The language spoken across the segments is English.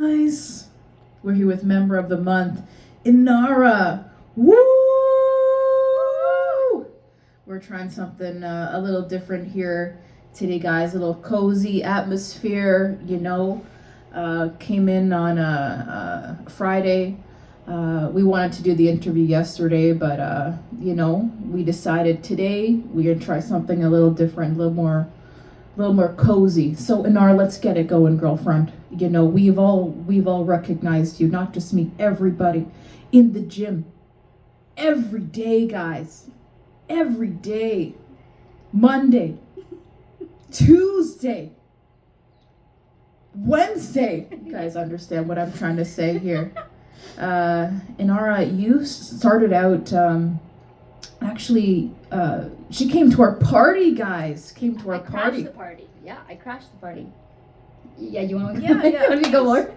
Guys, we're here with member of the month, Inara. Woo! We're trying something a little different here today, guys. A little cozy atmosphere, came in on a Friday. We wanted to do the interview yesterday, but we decided today we're gonna try something a little different, a little more cozy. So Inara, let's get it going, girlfriend. We've all recognized you, not just me, everybody in the gym. Every day, guys. Every day. Monday, Tuesday, Wednesday. You guys understand what I'm trying to say here. Inara, you started out she came to our party, guys. Came to our party. Crashed the party. Yeah, I crashed the party. Yeah, you want to? Yeah. Want me to go more?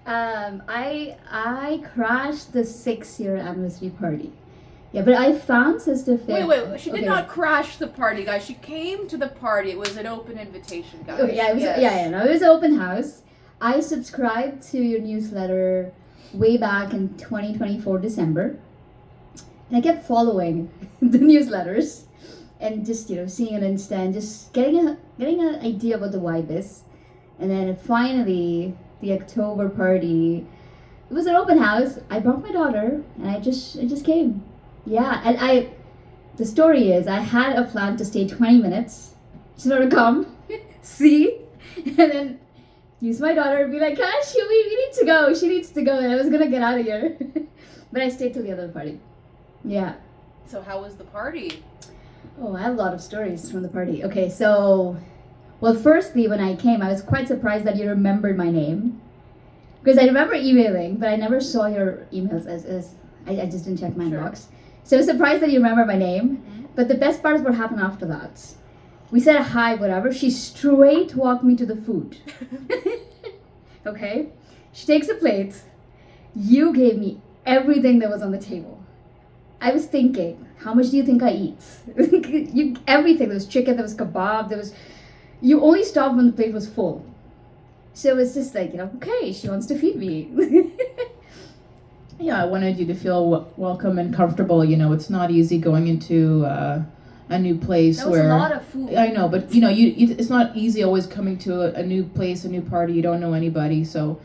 I crashed the 6-year anniversary party. Yeah, but I found Sister Fit. Wait. She did not crash the party, guys. She came to the party. It was an open invitation, guys. Okay, yeah, it was. Yes. No, it was open house. I subscribed to your newsletter way back in 2024 December, and I kept following the newsletters and just seeing it Insta and just getting an idea of what the vibe is. And then finally, the October party, it was an open house. I brought my daughter, and I just came. Yeah, and the story is I had a plan to stay 20 minutes, just to come, see, and then use my daughter and be like, Cash, we need to go. She needs to go, and I was gonna get out of here, but I stayed till the other party. Yeah. So how was the party? Oh, I have a lot of stories from the party. Okay, so, well, firstly, when I came, I was quite surprised that you remembered my name. Because I remember emailing, but I never saw your emails as I just didn't check my inbox. So I was surprised that you remember my name. Mm-hmm. But the best part is what happened after that. We said hi, whatever. She straight walked me to the food. Okay? She takes a plate. You gave me everything that was on the table. I was thinking, how much do you think I eat? Everything. There was chicken, there was kebab, you only stopped when the plate was full. So it was just like, okay, she wants to feed me. Yeah, I wanted you to feel welcome and comfortable. It's not easy going into a new place That was a lot of food. I know, but it's not easy always coming to a new place, a new party. You don't know anybody, so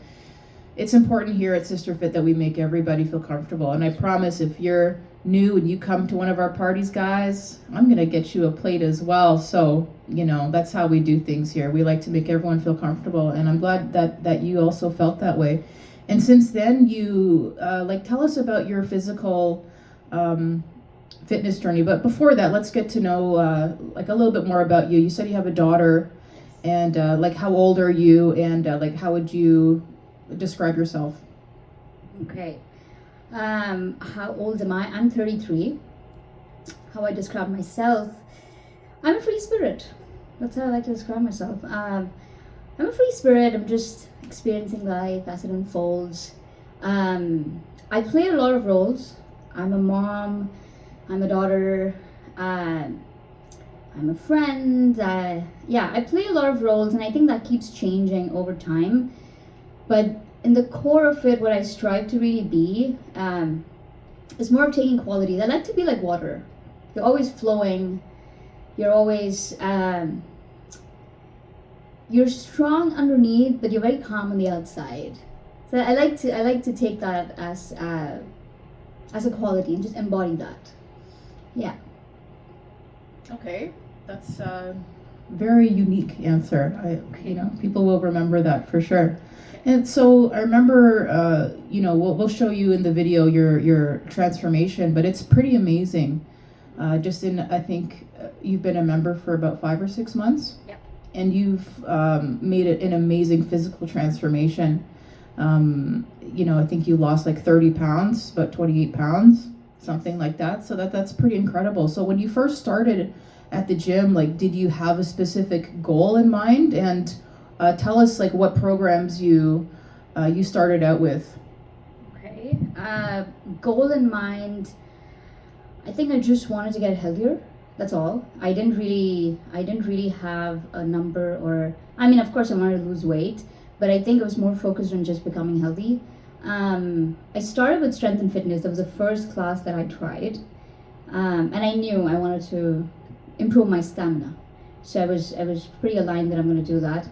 it's important here at Sister Fit that we make everybody feel comfortable. And I promise, if you're new and you come to one of our parties, guys, I'm gonna get you a plate as well. So that's how we do things here. We like to make everyone feel comfortable, and I'm glad that you also felt that way. And since then, you tell us about your physical fitness journey. But before that, let's get to know a little bit more about you. You said you have a daughter, and how old are you, and how would you describe yourself? Okay. How old am I? I'm 33. How I describe myself? I'm a free spirit. That's how I like to describe myself. I'm a free spirit. I'm just experiencing life as it unfolds. I play a lot of roles. I'm a mom. I'm a daughter. I'm a friend. I play a lot of roles, and I think that keeps changing over time. But in the core of it, what I strive to really be is more of taking qualities. I like to be like water. You're always flowing. You're always you're strong underneath, but you're very calm on the outside. So I like to take that as a quality and just embody that. Yeah. Okay, that's a very unique answer. People will remember that for sure. And so I remember, we'll show you in the video your transformation, but it's pretty amazing. I think you've been a member for about 5 or 6 months. Yep. And you've made it an amazing physical transformation. I think you lost 30 pounds, about 28 pounds, something like that. So that's pretty incredible. So when you first started at the gym, did you have a specific goal in mind? And tell us what programs you started out with. Okay. Goal in mind. I think I just wanted to get healthier. That's all. I didn't really have a number, or of course I wanted to lose weight, but I think it was more focused on just becoming healthy. I started with strength and fitness. That was the first class that I tried, and I knew I wanted to improve my stamina. So I was pretty aligned that I'm going to do that.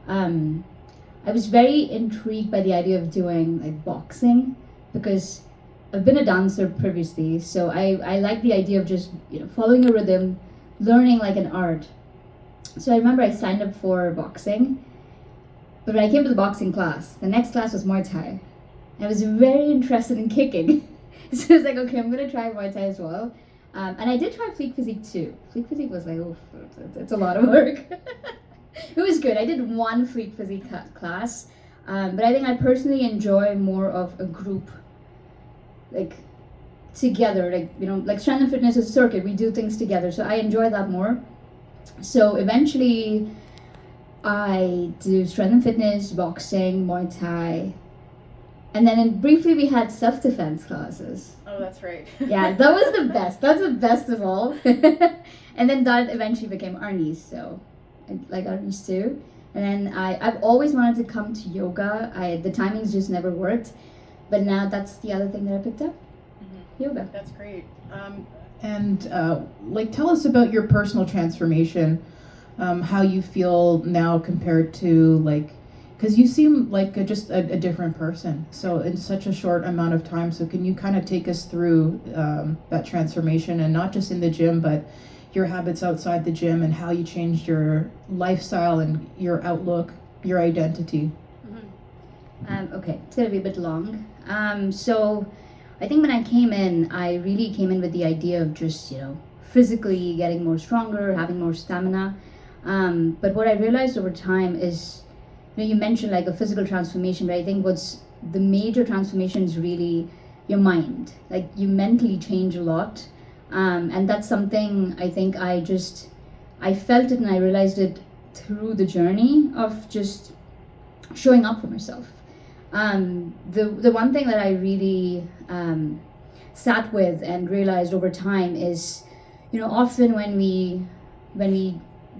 I was very intrigued by the idea of doing like boxing because I've been a dancer previously, so I like the idea of just following a rhythm, learning like an art. So I remember I signed up for boxing, but when I came to the boxing class, the next class was Muay Thai. I was very interested in kicking, so I was like, okay, I'm gonna try Muay Thai as well. And I did try Fleet Physique too. Fleet Physique was like, oh, it's a lot of work. It was good. I did one Fleet Physique class, but I think I personally enjoy more of a group, like together, like strength and fitness is a circuit. We do things together, so I enjoy that more. So eventually, I do strength and fitness, boxing, Muay Thai, and then briefly we had self-defense classes. Oh, that's right. Yeah, that was the best. That's the best of all. And then that eventually became Arnie's, so I like Arnie's too. And then I've always wanted to come to yoga. The timings just never worked, but now that's the other thing that I picked up. Yoga. That's great. And like, tell us about your personal transformation, how you feel now compared to like, because you seem like just a different person. So in such a short amount of time. So can you kind of take us through that transformation, and not just in the gym, but your habits outside the gym and how you changed your lifestyle and your outlook, your identity? Okay, it's gonna be a bit long. So I think when I came in, I really came in with the idea of just, physically getting more stronger, having more stamina. But what I realized over time is, you mentioned like a physical transformation, but I think what's the major transformation is really your mind. Like you mentally change a lot. And that's something I think I felt it and I realized it through the journey of just showing up for myself. The one thing that I really sat with and realized over time is, often when we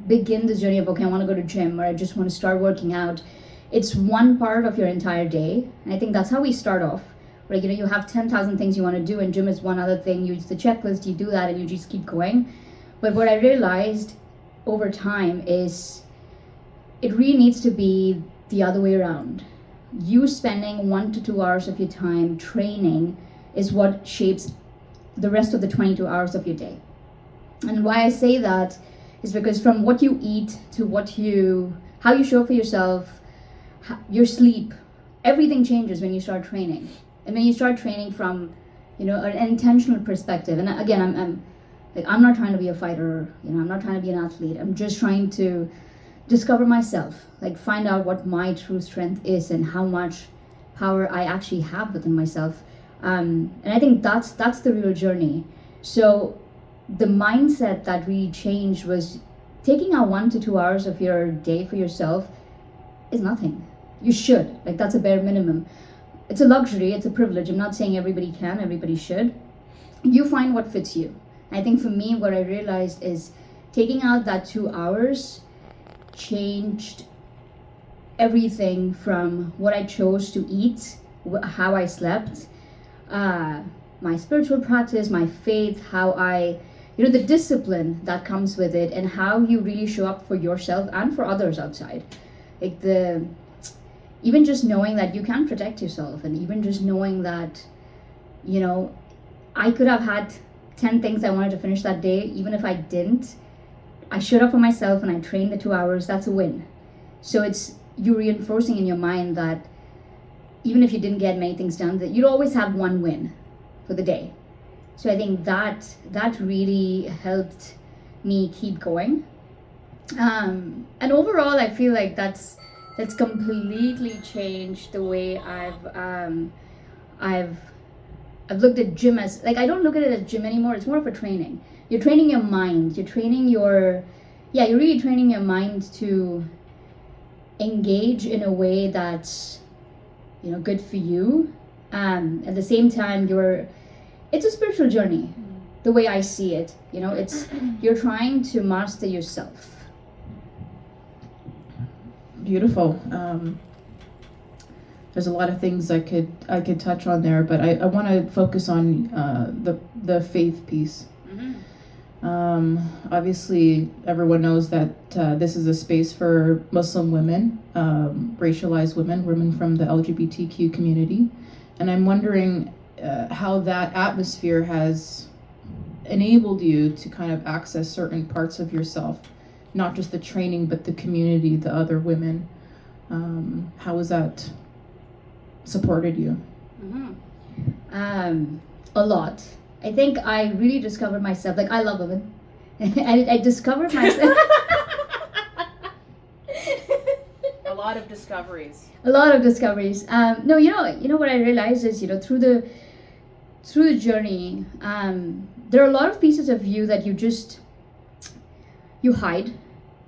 begin this journey of, okay, I want to go to gym, or I just want to start working out, it's one part of your entire day. And I think that's how we start off. Like, you have 10,000 things you want to do, and gym is one other thing. You use the checklist, you do that, and you just keep going. But what I realized over time is it really needs to be the other way around. You spending 1 to 2 hours of your time training is what shapes the rest of the 22 hours of your day. And why I say that is because from what you eat to how you show up for yourself, your sleep, everything changes when you start training. And when you start training from, an intentional perspective. And again, I'm not trying to be a fighter. I'm not trying to be an athlete. I'm just trying to discover myself, like find out what my true strength is and how much power I actually have within myself. And I think that's the real journey. So the mindset that really changed was taking out 1 to 2 hours of your day for yourself is nothing. You should, like that's a bare minimum. It's a luxury, it's a privilege. I'm not saying everybody can, everybody should. You find what fits you. I think for me, what I realized is taking out that 2 hours changed everything from what I chose to eat, how I slept, my spiritual practice, my faith, how I, the discipline that comes with it, and how you really show up for yourself and for others outside. Like even just knowing that you can protect yourself, and even just knowing that, I could have had 10 things I wanted to finish that day. Even if I didn't, I showed up for myself and I trained the 2 hours. That's a win. So it's you reinforcing in your mind that even if you didn't get many things done, that you'd always have one win for the day. So I think that really helped me keep going. And overall, I feel like that's completely changed the way I've looked at gym as, like, I don't look at it as gym anymore. It's more of a training. You're training your mind. You're really training your mind to engage in a way that's, good for you. At the same time, it's a spiritual journey, the way I see it. You're trying to master yourself. Beautiful. there's a lot of things I could touch on there, but I want to focus on the faith piece. Obviously, everyone knows that this is a space for Muslim women, racialized women from the LGBTQ community, and I'm wondering how that atmosphere has enabled you to kind of access certain parts of yourself, not just the training, but the community, the other women. How has that supported you? A lot. I think I really discovered myself. Like, I love women. I discovered myself. A lot of discoveries. A lot of discoveries. No, you know what I realized is, through the journey, there are a lot of pieces of you that you hide,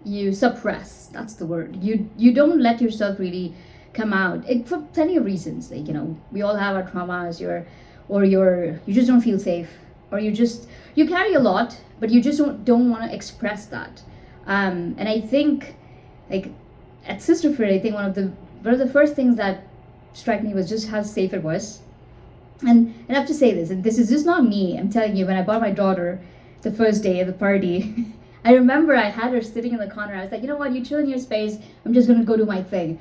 you suppress. That's the word. You don't let yourself really come out, for plenty of reasons. Like, we all have our traumas, you just don't feel safe, or you carry a lot, but you just don't want to express that. And I think, like, at Sisterhood, I think one of the first things that struck me was just how safe it was. And I have to say this, and this is just not me. I'm telling you, when I bought my daughter the first day of the party, I remember I had her sitting in the corner. I was like, you know what, you chill in your space. I'm just gonna go do my thing.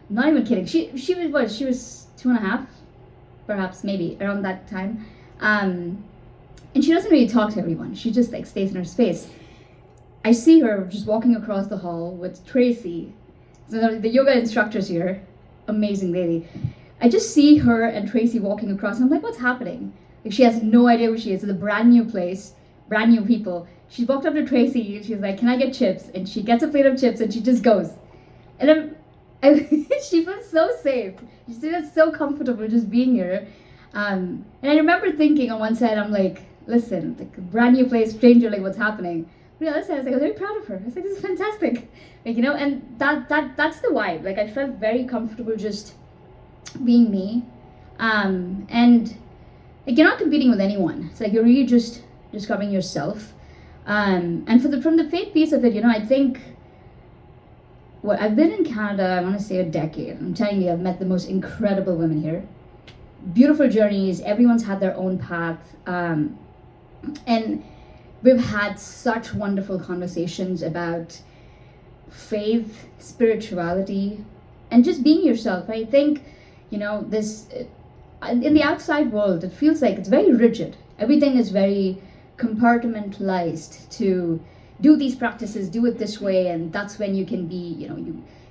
Not even kidding. She was what? She was 2.5. Perhaps, maybe around that time, and she doesn't really talk to everyone. She just like stays in her space. I see her just walking across the hall with Tracy, so the yoga instructors here, amazing lady. I just see her and Tracy walking across, and I'm like, what's happening? Like, she has no idea who she is. It's a brand new place, brand new people. She walked up to Tracy, and she's like, can I get chips? And she gets a plate of chips, and she just goes. And she feels so safe. She feels so comfortable just being here. And I remember thinking on one side, I'm like, listen, like, a brand new place, stranger, like, what's happening? But on the other side, I was like, I'm very proud of her. I was like, this is fantastic. Like, and that's the vibe. Like, I felt very comfortable just being me. And like, you're not competing with anyone. It's like, you're really just discovering yourself. And from the faith piece of it, I think, well, I've been in Canada, I want to say a decade. I'm telling you, I've met the most incredible women here. Beautiful journeys, everyone's had their own path. And we've had such wonderful conversations about faith, spirituality, and just being yourself. I think, this, in the outside world, it feels like it's very rigid. Everything is very compartmentalized to do these practices, do it this way, and that's when you can be,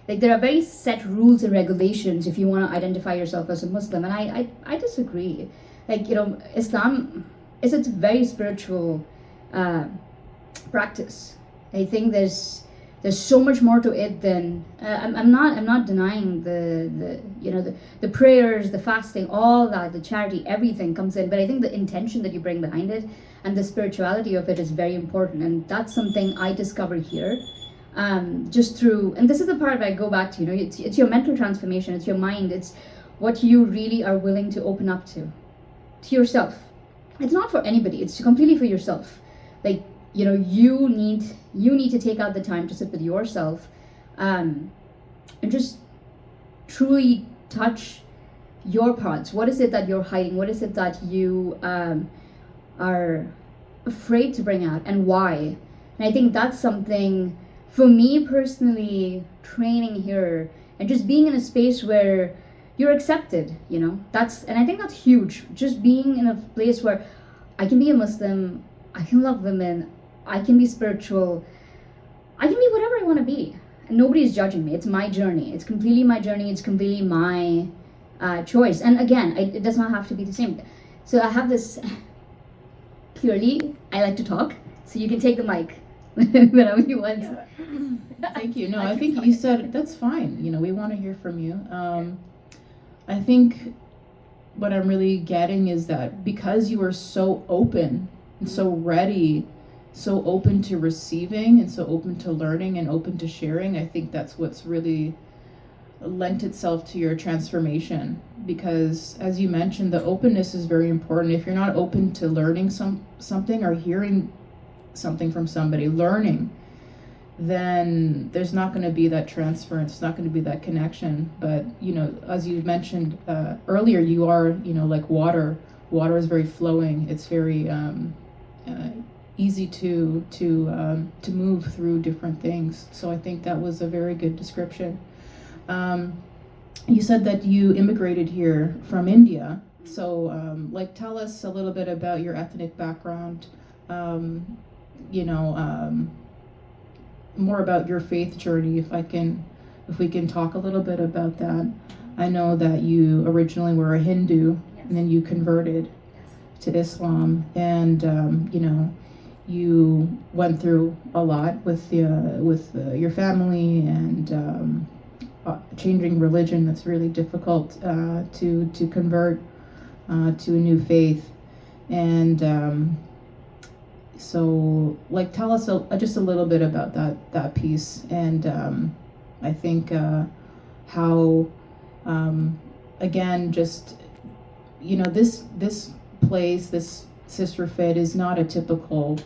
like, there are very set rules and regulations if you want to identify yourself as a Muslim, and I disagree. Like, Islam is a very spiritual practice. I think there's so much more to it than I'm not denying the prayers, the fasting, all that, the charity, everything comes in, but I think the intention that you bring behind it and the spirituality of it is very important, and that's something I discovered here, just through, and this is the part where I go back to, it's your mental transformation, it's your mind, it's what you really are willing to open up to yourself. It's not for anybody, it's completely for yourself. Like, you need to take out the time to sit with yourself, and just truly touch your parts. What is it that you're hiding? What is it that you are afraid to bring out, and why? And I think that's something, for me personally, training here and just being in a space where you're accepted, and I think that's huge. Just being in a place where I can be a Muslim, I can love women, I can be spiritual, I can be whatever I want to be, and nobody's judging me. It's my journey. It's completely my journey. It's completely my choice. And again, it does not have to be the same. So I have this. Clearly, I like to talk, so you can take the mic whenever you want. Thank you. No, I think you said that's fine. We want to hear from you. I think what I'm really getting is that because you are so open and so ready, so open to receiving and so open to learning and open to sharing, I think that's what's really lent itself to your transformation. Because as you mentioned, the openness is very important. If you're not open to learning something or hearing something from somebody, learning, then there's not going to be that transference. It's not going to be that connection. But as you mentioned earlier, you are like water. Water is very flowing. It's very easy to move through different things. So I think that was a very good description. You said that you immigrated here from India. So tell us a little bit about your ethnic background. More about your faith journey, if we can talk a little bit about that. I know that you originally were a Hindu, and then you converted to Islam, and you went through a lot with your family, and changing religion. That's really difficult to convert to a new faith, and so tell us just a little bit about that piece, and I think how again, just this place, this Sister Fit is not a typical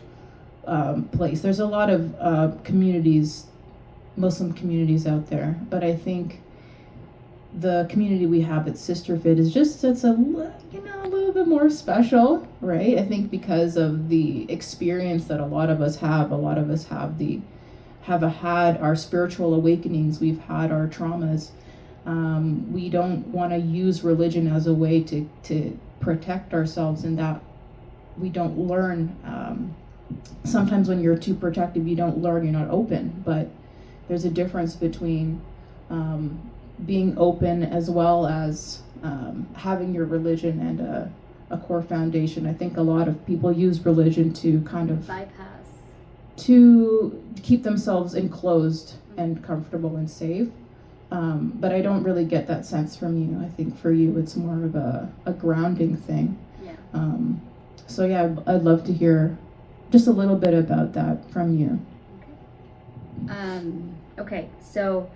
place. There's a lot of communities, Muslim communities out there, but I think the community we have at Sister Fit is just, it's a little bit more special, right? I think because of the experience that a lot of us have had our spiritual awakenings, we've had our traumas. We don't want to use religion as a way to protect ourselves, and that we don't learn. Sometimes when you're too protective, you don't learn, you're not open, but there's a difference between being open as well as having your religion and a core foundation. I think a lot of people use religion to kind of bypass, to keep themselves enclosed and comfortable and safe. But I don't really get that sense from you. I think for you it's more of a grounding thing. Yeah. So yeah, I'd love to hear just a little bit about that from you. Okay, so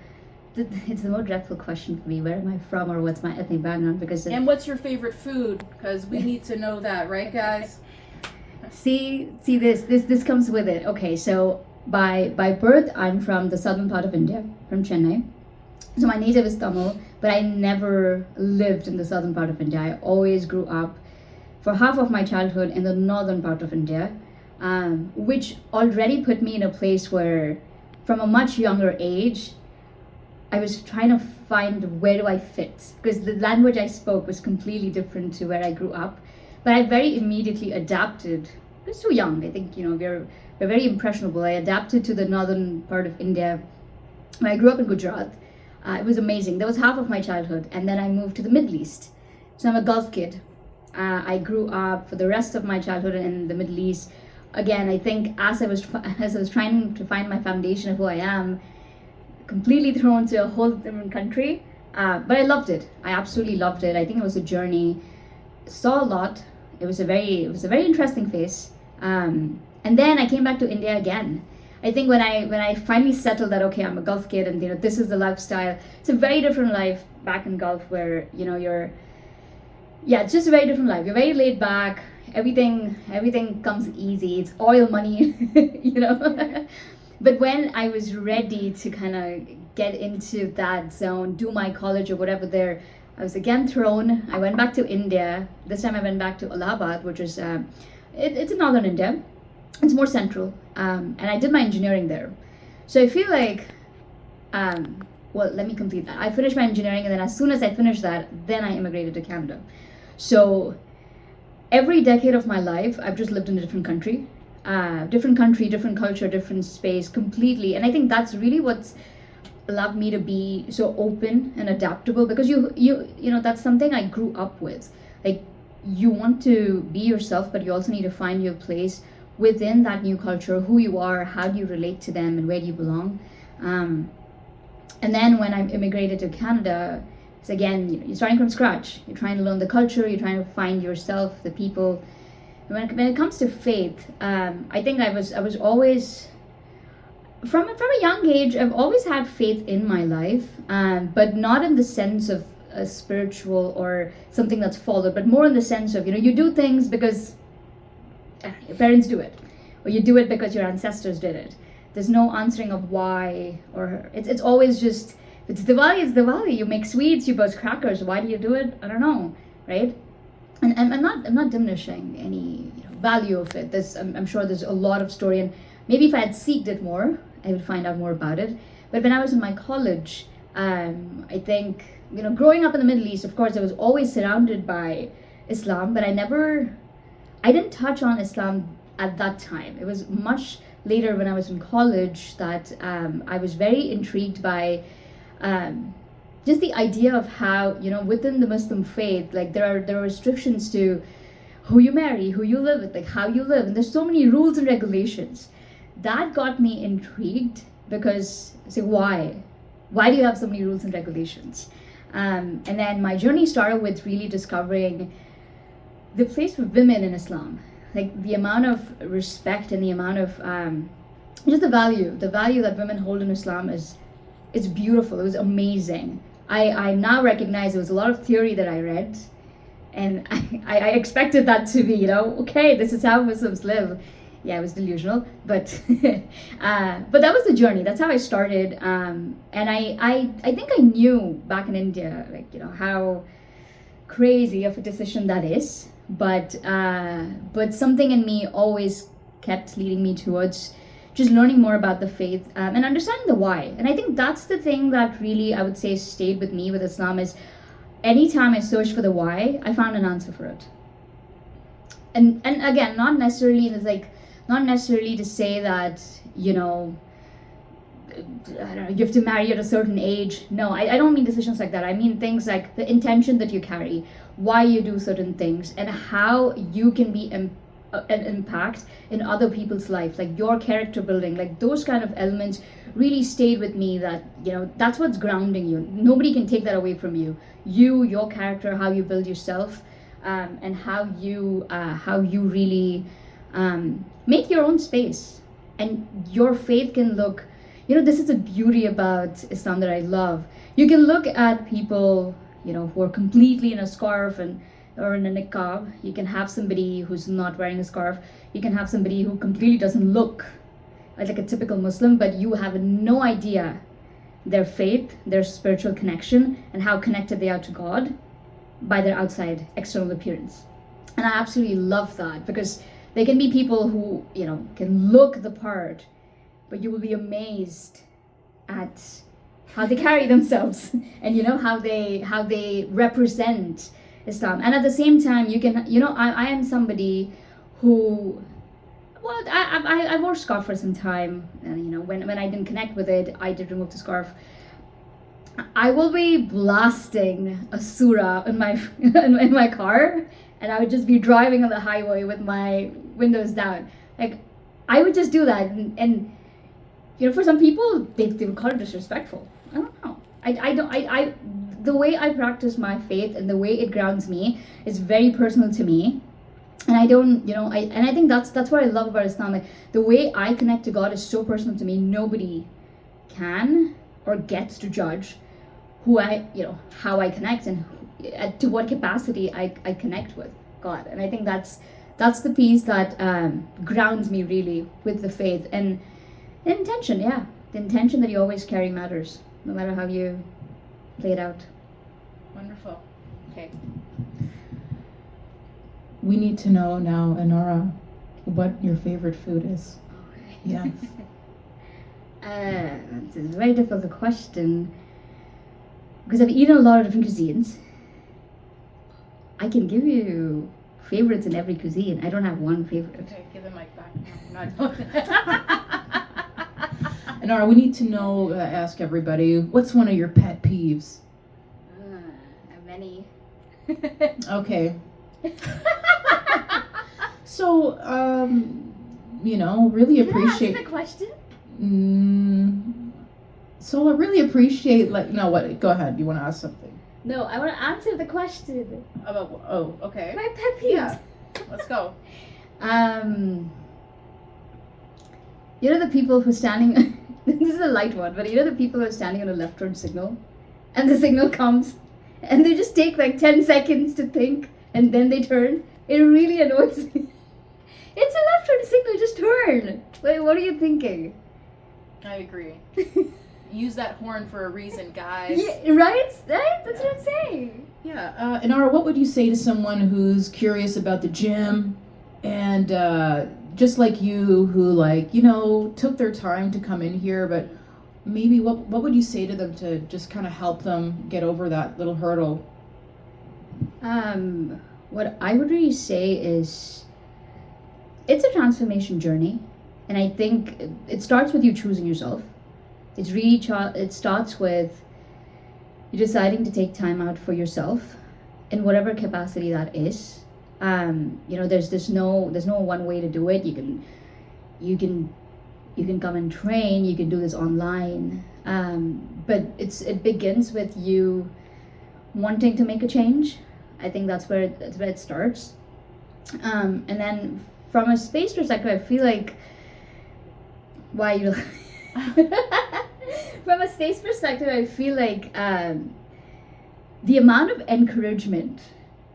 it's a more dreadful question for me. Where am I from, or what's my ethnic background? Because And what's your favorite food? Because we need to know that, right, guys? see this comes with it. Okay, so by birth, I'm from the southern part of India, from Chennai. So my native is Tamil, but I never lived in the southern part of India. I always grew up for half of my childhood in the northern part of India, which already put me in a place where, from a much younger age, I was trying to find where do I fit, because the language I spoke was completely different to where I grew up. But I very immediately adapted. I was too young. I think we're very impressionable. I adapted to the northern part of India. When I grew up in Gujarat, it was amazing. That was half of my childhood, and then I moved to the Middle East. So I'm a Gulf kid. I grew up for the rest of my childhood in the Middle East. Again, I think as I was trying to find my foundation of who I am, completely thrown to a whole different country. But I loved it. I absolutely loved it. I think it was a journey. Saw a lot. It was a very interesting phase. And then I came back to India again. I think when I finally settled that, okay, I'm a Gulf kid, and this is the lifestyle. It's a very different life back in Gulf, where it's just a very different life. You're very laid back. Everything comes easy. It's oil money, But when I was ready to kind of get into that zone, do my college or whatever there, I was again thrown. I went back to India. This time I went back to Allahabad, which is it's in northern India. It's more central, and I did my engineering there. So I feel like, let me complete that. I finished my engineering, and then as soon as I finished that, then I immigrated to Canada. So every decade of my life, I've just lived in a different country, different culture, different space, completely. And I think that's really what's allowed me to be so open and adaptable, because that's something I grew up with. Like, you want to be yourself, but you also need to find your place within that new culture, who you are, how do you relate to them, and where do you belong. And then when I immigrated to Canada, it's again, you're starting from scratch. You're trying to learn the culture, you're trying to find yourself, the people. And when it comes to faith, I think I was always, from a young age, I've always had faith in my life, but not in the sense of a spiritual or something that's followed, but more in the sense of, you do things because your parents do it, or you do it because your ancestors did it. There's no answering of why, or it's always just, if it's Diwali, it's Diwali. You make sweets, you burst crackers. Why do you do it? I don't know, right? And I'm not diminishing any value of it. I'm sure there's a lot of story, and maybe if I had seeked it more, I would find out more about it. But when I was in my college, I think, growing up in the Middle East, of course, I was always surrounded by Islam, but I didn't touch on Islam at that time. It was much later when I was in college that I was very intrigued by just the idea of how, within the Muslim faith, like there are restrictions to who you marry, who you live with, like how you live, and there's so many rules and regulations. That got me intrigued because, why? Why do you have so many rules and regulations? And then my journey started with really discovering the place for women in Islam, like the amount of respect and the amount of just the value that women hold in Islam it's beautiful. It was amazing. I now recognize it was a lot of theory that I read, and I expected that to be, okay, this is how Muslims live. Yeah, it was delusional, but but that was the journey. That's how I started, and I think I knew back in India, like, how crazy of a decision that is, but something in me always kept leading me towards just learning more about the faith, and understanding the why. And I think that's the thing that really, I would say, stayed with me with Islam is anytime I searched for the why, I found an answer for it. And again, not necessarily to say that, I don't know, you have to marry at a certain age. No, I don't mean decisions like that. I mean things like the intention that you carry, why you do certain things, and how you can be an impact in other people's life, like your character building, like those kind of elements really stayed with me. That, that's what's grounding you. Nobody can take that away from you. Your character, how you build yourself, and how you really make your own space, and your faith can look. This is the beauty about Islam that I love. You can look at people, who are completely in a scarf or in a niqab. You can have somebody who's not wearing a scarf. You can have somebody who completely doesn't look like a typical Muslim, but you have no idea their faith, their spiritual connection, and how connected they are to God by their outside external appearance. And I absolutely love that, because there can be people who, can look the part, but you will be amazed at how they carry themselves and, how they represent Islam. And at the same time, you can, I am somebody who, well, I wore scarf for some time, and, when I didn't connect with it, I did remove the scarf. I will be blasting a surah in my in my car, and I would just be driving on the highway with my windows down. Like, I would just do that, and for some people, they would call it disrespectful. I don't know. I the way I practice my faith and the way it grounds me is very personal to me. And I don't, I think that's what I love about Islam. Like, the way I connect to God is so personal to me. Nobody can or gets to judge how I connect and to what capacity I connect with God. And I think that's the piece that grounds me really with the faith. And the intention, the intention that you always carry matters, no matter how you play it out. Wonderful. Okay. We need to know now, Inara, what your favorite food is. Okay. Yes. It's a very difficult question, because I've eaten a lot of different cuisines. I can give you favorites in every cuisine. I don't have one favorite. Okay, give the mic back. Inara, we need to know, ask everybody, what's one of your pet peeves? I have many. Okay. So, really appreciate. Answer the question. So I really appreciate, go ahead, you want to ask something? No, I want to answer the question. Okay. My pet peeves. Yeah. Let's go. The people who are standing. This is a light one, but the people who are standing on a left turn signal, and the signal comes, and they just take like 10 seconds to think, and then they turn. It really annoys me. It's a left turn signal, just turn. Wait, what are you thinking? I agree. Use that horn for a reason, guys. Yeah, right? Right? That's what I'm saying. Yeah, Inara, what would you say to someone who's curious about the gym and just like you, who took their time to come in here, but maybe what would you say to them to just kind of help them get over that little hurdle? What I would really say is it's a transformation journey, and I think it starts with you choosing yourself. It's really it starts with you deciding to take time out for yourself in whatever capacity that is. There's no one way to do it. You can come and train. You can do this online, but it begins with you wanting to make a change. I think that's where it starts. And then from a space perspective, I feel like why you. From a space perspective, I feel like the amount of encouragement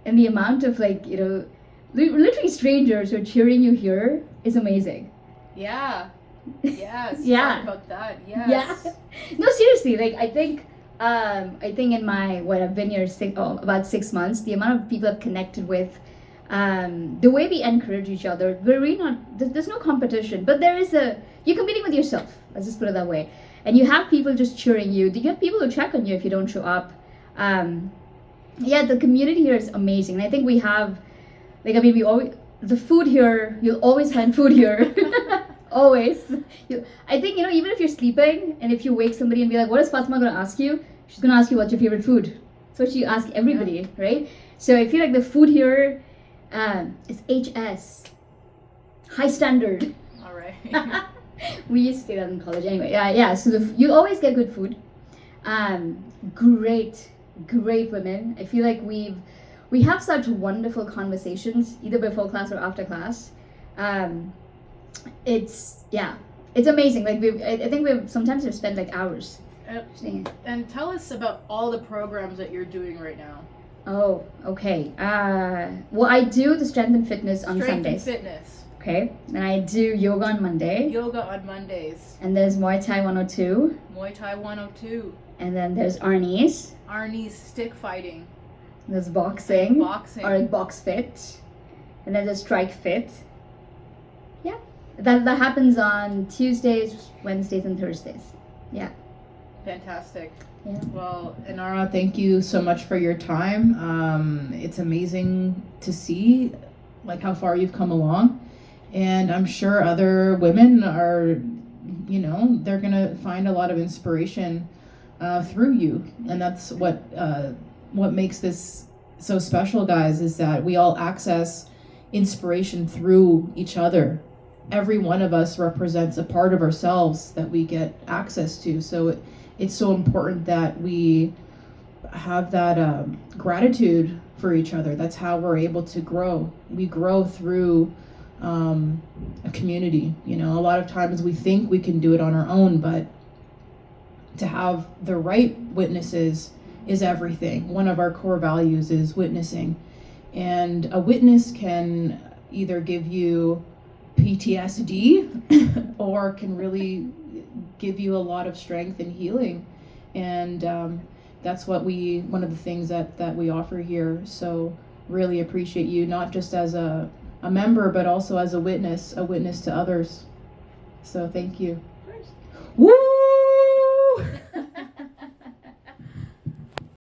and the amount of literally strangers who are cheering you here is amazing. Yeah. Yes. Yeah. Talk about that. Yes. Yeah. No, seriously. I think in my I've been here about 6 months, the amount of people I've connected with, the way we encourage each other, we're really not. There's no competition, but you're competing with yourself. Let's just put it that way. And you have people just cheering you. You have people who check on you if you don't show up. The community here is amazing. And I think we have, we always, the food here, you'll always find food here. Always. I think, even if you're sleeping and if you wake somebody and be like, what is Fatima going to ask you? She's going to ask you what's your favorite food. That's what she asks everybody, right? So I feel like the food here is HS. High standard. All right. We used to say that in college anyway. So you always get good food. Great women. I feel like we have such wonderful conversations either before class or after class. It's amazing. I think we've spent hours. And tell us about all the programs that you're doing right now. Oh, okay. I do the strength and fitness on Sundays. Strength and fitness. Okay. And I do yoga on Monday. Yoga on Mondays. And there's Muay Thai 102. Muay Thai 102. And then there's Arnie's. Arnie's stick fighting. There's boxing. Boxing. Or box fit. And then there's strike fit. Yeah. That happens on Tuesdays, Wednesdays, and Thursdays. Yeah. Fantastic. Yeah. Well, Inara, thank you so much for your time. It's amazing to see how far you've come along. And I'm sure other women are, they're going to find a lot of inspiration through you. And that's what makes this so special, guys, is that we all access inspiration through each other. Every one of us represents a part of ourselves that we get access to. So it's so important that we have that gratitude for each other. That's how we're able to grow. We grow through a community. A lot of times we think we can do it on our own, but to have the right witnesses is everything. One of our core values is witnessing. And a witness can either give you PTSD or can really give you a lot of strength and healing. And that's one of the things that we offer here. So really appreciate you, not just as a member, but also as a witness to others. So thank you. Woo!